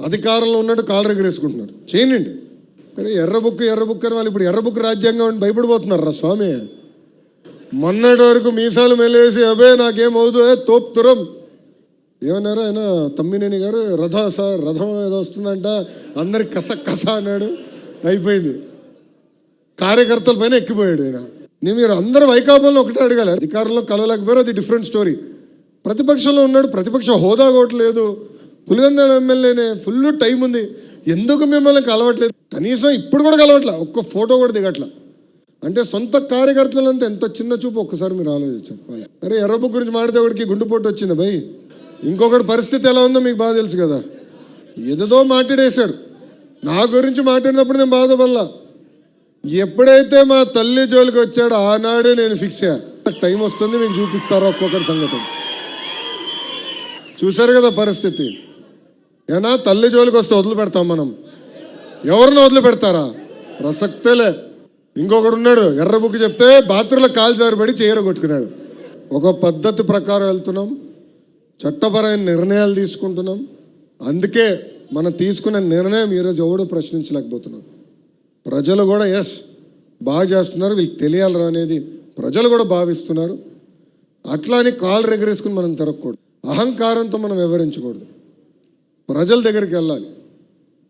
అధికారంలో ఉన్నట్టు కాళ్ళు ఎగరేసుకుంటున్నారు. చేయనండి. కానీ ఎర్ర బుక్ అని వాళ్ళు ఇప్పుడు ఎర్ర బుక్ రాజ్యాంగం అని భయపడిపోతున్నారు రా స్వామి. మొన్నటి వరకు మీసాలు మెలేసి అబే నాకేమవుతూ తోపుతురం ఏమన్నారు ఆయన తమ్మినేని గారు, రథం ఏదో వస్తుందంట, అందరికి కస అన్నాడు. అయిపోయింది. కార్యకర్తల పైన ఎక్కిపోయాడు ఆయన. మీరు అందరూ వైకాపాలను ఒకటే అడగాలి. అధికారంలో కలవలేకపోయారు, అది డిఫరెంట్ స్టోరీ. ప్రతిపక్షంలో ఉన్నాడు, ప్రతిపక్ష హోదా కూడా లేదు. పులివెందుల ఎమ్మెల్యేనే, ఫుల్ టైం ఉంది. ఎందుకు మిమ్మల్ని కలవట్లేదు? కనీసం ఇప్పుడు కూడా కలవట్లే, ఒక్క ఫోటో కూడా దిగట్లా. అంటే సొంత కార్యకర్తలంతా ఎంత చిన్న చూపు ఒక్కసారి మీరు ఆలోచించాలి. అరే ఎర్రబుక్ గురించి మాడితే ఒకటికి గుండెపోటు వచ్చింది భయ్. ఇంకొకటి పరిస్థితి ఎలా ఉందో మీకు బాగా తెలుసు కదా. ఏదో మాట్లాడేశాడు. నా గురించి మాట్లాడినప్పుడు నేను బాధపడలా. ఎప్పుడైతే మా తల్లి జోలికి వచ్చాడో ఆనాడే నేను ఫిక్స్ అయ్యా. టైం వస్తుంది మీకు చూపిస్తారో ఒక్కొక్కటి సంగతి. చూశారు కదా పరిస్థితి. ఏనా తల్లి జోలికి వస్తే వదిలిపెడతాం మనం? ఎవరిని వదిలిపెడతారా? ప్రసక్తేలే. ఇంకొకడు ఉన్నాడు, ఎర్ర బుక్ చెప్తే బాత్రూంలో కాలు జారిపడి చీర కొట్టుకున్నాడు. ఒక పద్ధతి ప్రకారం వెళ్తున్నాం, చట్టపరమైన నిర్ణయాలు తీసుకుంటున్నాం. అందుకే మనం తీసుకున్న నిర్ణయం ఈరోజు ఎవడో ప్రశ్నించలేకపోతున్నాం. ప్రజలు కూడా ఎస్ బాగా చేస్తున్నారు, వీళ్ళకి తెలియాలరా అనేది ప్రజలు కూడా భావిస్తున్నారు. అట్లా అని కాళ్ళు రెగరేసుకుని మనం తిరగకూడదు, అహంకారంతో మనం వివరించకూడదు. ప్రజల దగ్గరికి వెళ్ళాలి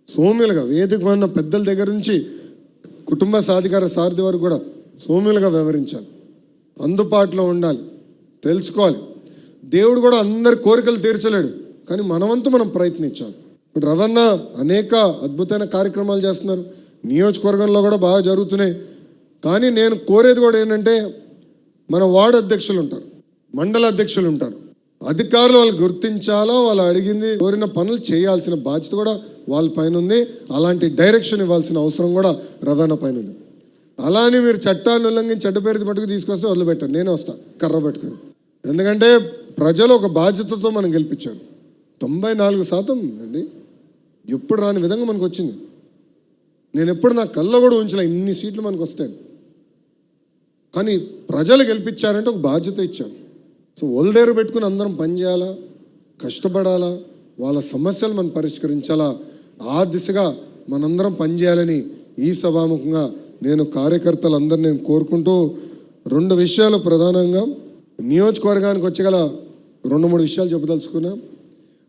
సౌమ్యులుగా. వేదిక ఉన్న పెద్దల దగ్గర నుంచి కుటుంబ సాధికార సారథి వరకు కూడా సౌమ్యులుగా వివరించాలి, అందుబాటులో ఉండాలి, తెలుసుకోవాలి. దేవుడు కూడా అందరి కోరికలు తీర్చలేడు, కానీ మనవంతు మనం ప్రయత్నించాలి. ఇప్పుడు రవణ అనేక అద్భుతమైన కార్యక్రమాలు చేస్తున్నారు, నియోజకవర్గంలో కూడా బాగా జరుగుతున్నాయి. కానీ నేను కోరేది కూడా ఏంటంటే, మన వార్డు అధ్యక్షులు ఉంటారు, మండల అధ్యక్షులు ఉంటారు, అధికారులు వాళ్ళు గుర్తించాలా, వాళ్ళు అడిగింది కోరిన పనులు చేయాల్సిన బాధ్యత కూడా వాళ్ళ పైన ఉంది. అలాంటి డైరెక్షన్ ఇవ్వాల్సిన అవసరం కూడా రవాణా పైన ఉంది. అలా అని మీరు చట్టాన్ని ఉల్లంఘించి చెడ్డ పేరు పట్టుకు తీసుకొస్తే వదిలిపెట్టాను, నేనే వస్తా కర్ర పెట్టుకుని. ఎందుకంటే ప్రజలు ఒక బాధ్యతతో మనం గెలిపించారు. 94% అండి, ఎప్పుడు రాని విధంగా మనకు వచ్చింది. నేను ఎప్పుడు నా కళ్ళ కూడా ఉంచలే ఇన్ని సీట్లు మనకు వస్తాయి. కానీ ప్రజలు గెలిపించారంటే ఒక బాధ్యత ఇచ్చారు. సో ఒళ్ళదేరు పెట్టుకుని అందరం పనిచేయాలా, కష్టపడాలా, వాళ్ళ సమస్యలు మనం పరిష్కరించాలా, ఆ దిశగా మనందరం పనిచేయాలని ఈ సభాముఖంగా నేను కార్యకర్తలందరూ నేను కోరుకుంటూ 2 విషయాలు ప్రధానంగా నియోజకవర్గానికి వచ్చగల 2-3 విషయాలు చెప్పదలుచుకున్నా.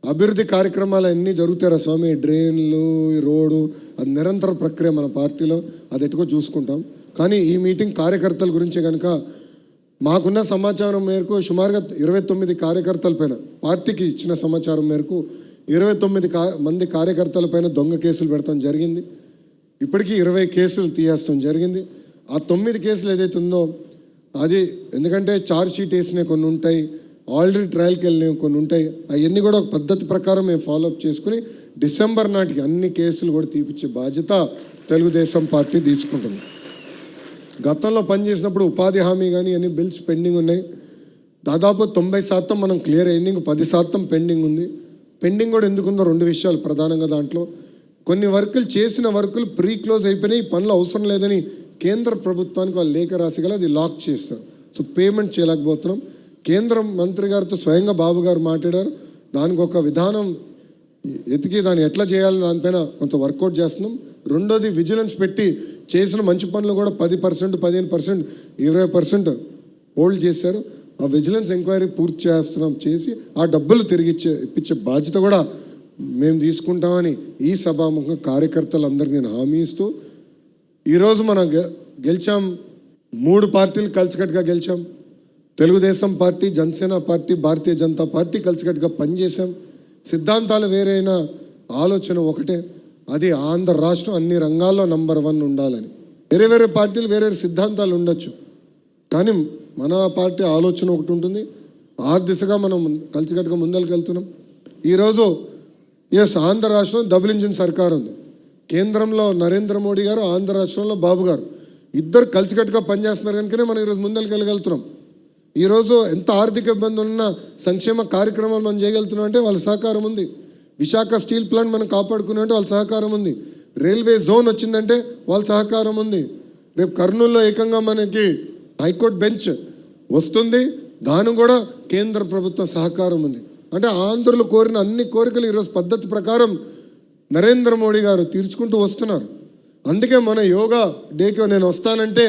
అభివృద్ధి కార్యక్రమాలు అన్నీ జరుగుతారా స్వామి, డ్రైన్లు, రోడ్డు, అది నిరంతర ప్రక్రియ మన పార్టీలో, అది ఎటుకో చూసుకుంటాం. కానీ ఈ మీటింగ్ కార్యకర్తల గురించే కనుక మాకున్న సమాచారం మేరకు సుమారుగా 29 కార్యకర్తల పైన, పార్టీకి ఇచ్చిన సమాచారం మేరకు 29 మంది కార్యకర్తల పైన దొంగ కేసులు పెడతాం జరిగింది. ఇప్పటికీ 20 కేసులు తీయేస్తాం జరిగింది. ఆ 9 కేసులు ఏదైతే ఉందో అది ఎందుకంటే ఛార్జ్ షీట్ వేసినవి కొన్ని ఉంటాయి, ఆల్రెడీ ట్రయల్కి వెళ్ళినవి కొన్ని ఉంటాయి. అవన్నీ కూడా ఒక పద్ధతి ప్రకారం మేము ఫాలోఅప్ చేసుకుని డిసెంబర్ నాటికి అన్ని కేసులు కూడా తీపిచ్చే బాధ్యత తెలుగుదేశం పార్టీ తీసుకుంటుంది. గతంలో పనిచేసినప్పుడు ఉపాధి హామీ కానీ అన్ని బిల్స్ పెండింగ్ ఉన్నాయి. దాదాపు 90% మనం క్లియర్ అయింది, ఇంక 10% పెండింగ్ ఉంది. పెండింగ్ కూడా ఎందుకుందో 2 విషయాలు ప్రధానంగా. దాంట్లో కొన్ని వర్కులు చేసిన వర్కులు ప్రీ క్లోజ్ అయిపోయినాయి, పనులు అవసరం లేదని కేంద్ర ప్రభుత్వానికి వాళ్ళు లేఖ రాసి గల అది లాక్ చేస్తారు. సో పేమెంట్ చేయలేకపోతున్నాం. కేంద్ర మంత్రి గారితో స్వయంగా బాబు గారు మాట్లాడారు, దానికి ఒక విధానం ఎతికి దాన్ని ఎట్లా చేయాలని దానిపైన కొంత వర్కౌట్ చేస్తున్నాం. రెండోది విజిలెన్స్ పెట్టి చేసిన మంచి పనులు కూడా 10%, 15%, 20% హోల్డ్ చేశారు. ఆ విజిలెన్స్ ఎంక్వైరీ పూర్తి చేస్తున్నాం, చేసి ఆ డబ్బులు తిరిగి ఇప్పించే బాధ్యత కూడా మేము తీసుకుంటామని ఈ సభాముఖంగా కార్యకర్తలందరికీ నేను హామీ ఇస్తూ, ఈరోజు మనం గెలిచాం. 3 పార్టీలు కలిసికట్టుగా గెలిచాం. Telugu Desam party, Janasena party, Bharatiya Janata party కలిసికట్టుగా పనిచేశాం. సిద్ధాంతాలు వేరైన ఆలోచన ఒకటే, అది ఆంధ్ర రాష్ట్రం అన్ని రంగాల్లో నంబర్ 1 ఉండాలని. వేరే పార్టీలు వేరే సిద్ధాంతాలు ఉండొచ్చు, కానీ మన పార్టీ ఆలోచన ఒకటి ఉంటుంది. ఆ దిశగా మనం కలిసికట్టుగా ముందరికి వెళ్తున్నాం. ఈరోజు ఎస్ ఆంధ్ర రాష్ట్రం డబుల్ ఇంజిన్ సర్కార్ ఉంది. కేంద్రంలో నరేంద్ర మోడీ గారు, ఆంధ్ర రాష్ట్రంలో బాబు గారు, ఇద్దరు కలిసికట్టుగా పనిచేస్తున్నారు కనుకనే మనం ఈరోజు ముందరికి వెళ్ళగలుగుతున్నాం. ఈరోజు ఎంత ఆర్థిక ఇబ్బందులు ఉన్న సంక్షేమ కార్యక్రమాలు మనం చేయగలుగుతున్నాం అంటే వాళ్ళ సహకారం ఉంది. విశాఖ స్టీల్ ప్లాంట్ మనం కాపాడుకున్నామంటే వాళ్ళ సహకారం ఉంది. రైల్వే జోన్ వచ్చిందంటే వాళ్ళ సహకారం ఉంది. రేపు కర్నూలులో ఏకంగా మనకి హైకోర్టు బెంచ్ వస్తుంది, దాని కూడా కేంద్ర ప్రభుత్వ సహకారం ఉంది. అంటే ఆంధ్రులు కోరిన అన్ని కోరికలు ఈరోజు పద్ధతి ప్రకారం నరేంద్ర మోడీ గారు తీర్చుకుంటూ వస్తున్నారు. అందుకే మన యోగా డేకి నేను వస్తానంటే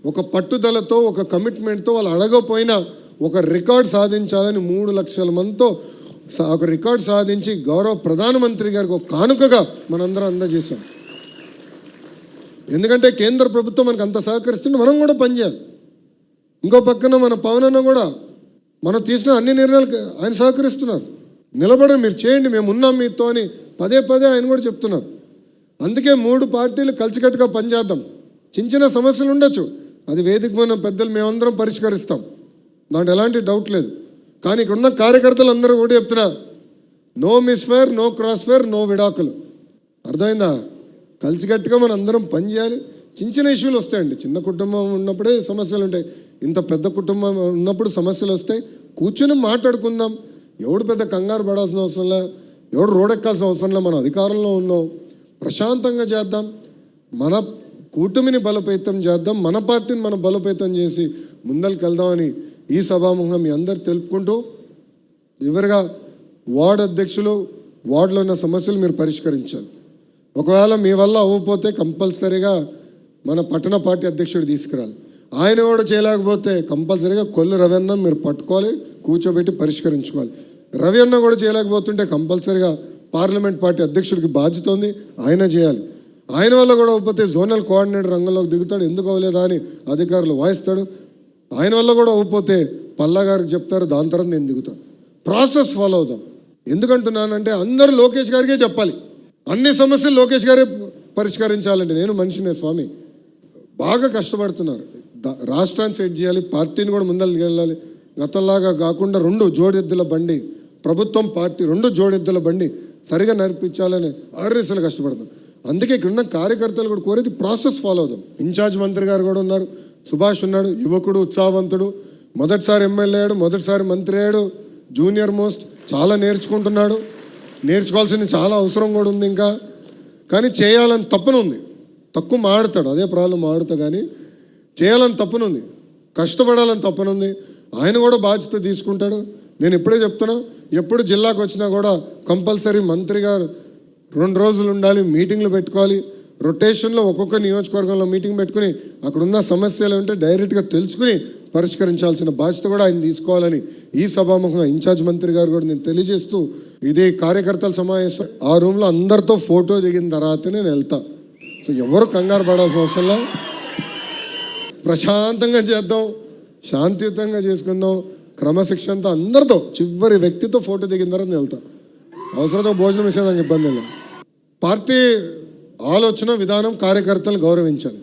ఒక పట్టుదలతో, ఒక కమిట్మెంట్తో, వాళ్ళు అడగపోయినా ఒక రికార్డ్ సాధించాలని 3 లక్షల మందితో ఒక రికార్డ్ సాధించి గౌరవ ప్రధానమంత్రి గారికి ఒక కానుకగా మనందరం అందజేశాం. ఎందుకంటే కేంద్ర ప్రభుత్వం మనకు అంత సహకరిస్తుంటే మనం కూడా పనిచేయాలి. ఇంకో పక్కన మన పవన్ అన్న కూడా మనం తీసిన అన్ని నిర్ణయాలకు ఆయన సహకరిస్తున్నారు. నిలబడి మీరు చేయండి, మేము ఉన్నాం మీతో అని పదే పదే ఆయన కూడా చెప్తున్నారు. అందుకే 3 పార్టీలు కలిసికట్టుగా పనిచేద్దాం. చిన్న సమస్యలు ఉండొచ్చు, అది వేదిక మన పెద్దలు మేమందరం పరిష్కరిస్తాం, దాంట్లో ఎలాంటి డౌట్ లేదు. కానీ ఇక్కడ ఉన్న కార్యకర్తలు అందరూ కూడా చెప్తున్నా, no misfire, no crossfire, no విడాకులు. అర్థమైందా? కలిసికట్టుగా మనం అందరం పనిచేయాలి. చిన్న ఇష్యూలు వస్తాయండి, చిన్న కుటుంబం ఉన్నప్పుడే సమస్యలు ఉంటాయి. ఇంత పెద్ద కుటుంబం ఉన్నప్పుడు సమస్యలు వస్తాయి. కూర్చొని మాట్లాడుకుందాం. ఎవడు పెద్ద కంగారు పడాల్సిన అవసరంలే, ఎవడు రోడెక్కాల్సిన అవసరంలే. మనం అధికారంలో ఉన్నాం, ప్రశాంతంగా చేద్దాం. మన కూటమిని బలోపేతం చేద్దాం, మన పార్టీని మనం బలోపేతం చేసి ముందరికి వెళ్దామని ఈ సభాముఖంగా మీ అందరు తెలుపుకుంటూ, చివరిగా వార్డు అధ్యక్షులు వార్డులో ఉన్న సమస్యలు మీరు పరిష్కరించాలి. ఒకవేళ మీ వల్ల అవ్వకపోతే కంపల్సరీగా మన పట్టణ పార్టీ అధ్యక్షుడు తీసుకురాలి. ఆయన కూడా చేయలేకపోతే కంపల్సరీగా కొల్లు రవి అన్న మీరు పట్టుకోవాలి, కూర్చోబెట్టి పరిష్కరించుకోవాలి. రవి అన్న కూడా చేయలేకపోతుంటే కంపల్సరీగా పార్లమెంట్ పార్టీ అధ్యక్షుడికి బాధ్యత ఉంది, ఆయన చేయాలి. ఆయన వల్ల కూడా అవ్వకపోతే జోనల్ కోఆర్డినేటర్ రంగంలోకి దిగుతాడు, ఎందుకు అవ్వలేదా అని అధికారులు వాయిస్తాడు. ఆయన వల్ల కూడా అవ్వకపోతే పల్లా గారికి చెప్తారు, దాని తర్వాత నేను దిగుతాను. ప్రాసెస్ ఫాలో అవుదాం. ఎందుకంటున్నానంటే అందరూ లోకేష్ గారికే చెప్పాలి, అన్ని సమస్యలు లోకేష్ గారే పరిష్కరించాలంటే. నేను మనిషినే స్వామి, బాగా కష్టపడుతున్నారు. రాష్ట్రాన్ని సెట్ చేయాలి, పార్టీని కూడా ముందరికి వెళ్ళాలి. గతంలాగా కాకుండా 2 జోడెద్దుల బండి, ప్రభుత్వం పార్టీ 2 జోడెద్దుల బండి సరిగా నడిపించాలని ఆర్ఎస్ఎలు కష్టపడతాం. అందుకే ఇక్కడ ఉన్న కార్యకర్తలు కూడా కోరేది ప్రాసెస్ ఫాలో అవుదాం. ఇన్ఛార్జ్ మంత్రి గారు కూడా ఉన్నారు, సుభాష్ ఉన్నాడు, యువకుడు, ఉత్సాహవంతుడు, మొదటిసారి ఎమ్మెల్యే అయ్యాడు, మొదటిసారి మంత్రి అయ్యాడు, జూనియర్ మోస్ట్, చాలా నేర్చుకుంటున్నాడు. నేర్చుకోవాల్సిన చాలా అవసరం కూడా ఉంది ఇంకా. కానీ చేయాలని తప్పన ఉంది, తక్కువ మాడుతాడు, అదే ప్రాబ్లం, మాడుతా. కానీ చేయాలని తప్పనుంది, కష్టపడాలని తప్పనుంది. ఆయన కూడా బాధ్యత తీసుకుంటాడు. నేను ఇప్పుడే చెప్తున్నా, ఎప్పుడు జిల్లాకు వచ్చినా కూడా కంపల్సరీ మంత్రి గారు 2 రోజులు ఉండాలి, మీటింగ్లు పెట్టుకోవాలి. రొటేషన్లో ఒక్కొక్క నియోజకవర్గంలో మీటింగ్ పెట్టుకుని అక్కడ ఉన్న సమస్యలు ఉంటే డైరెక్ట్గా తెలుసుకుని పరిష్కరించాల్సిన బాధ్యత కూడా ఆయన తీసుకోవాలని ఈ సభాముఖంగా ఇన్ఛార్జ్ మంత్రి గారు కూడా నేను తెలియజేస్తూ, ఇది కార్యకర్తల సమావేశం. ఆ రూమ్లో అందరితో ఫోటో దిగిన తర్వాతనే నేను వెళ్తా. సో ఎవరు కంగారు పడాల్సిన అవసరంలా, ప్రశాంతంగా చేద్దాం, శాంతియుతంగా చేసుకుందాం, క్రమశిక్షణతో అందరితో, చివరి వ్యక్తితో ఫోటో దిగిన తర్వాత నేను వెళ్తా. అవసరంతో భోజనం ఇచ్చేదానికి ఇబ్బంది లేదు. పార్టీ ఆలోచన విధానం కార్యకర్తలు గౌరవించాలి.